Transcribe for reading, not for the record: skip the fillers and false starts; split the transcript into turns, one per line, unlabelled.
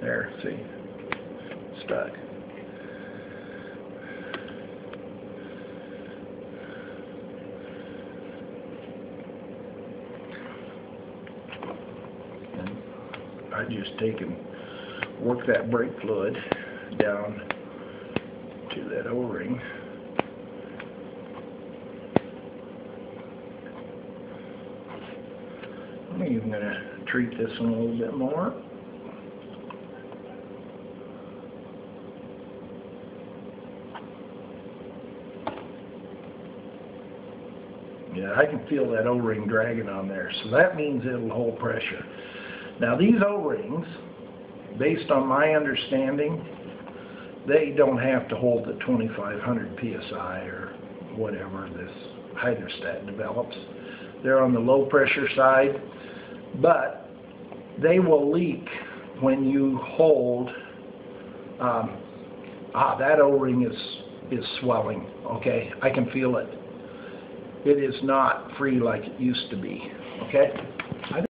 There, see? Stuck. And I just take and work that brake fluid down to that O-ring. I'm even going to treat this one a little bit more. Yeah, I can feel that O-ring dragging on there, so that means it'll hold pressure. Now these O-rings, based on my understanding, they don't have to hold the 2500 psi or whatever this hydrostat develops. They're on the low pressure side, but they will leak when you hold. That O-ring is swelling. Okay, I can feel it. It is not free like it used to be. Okay.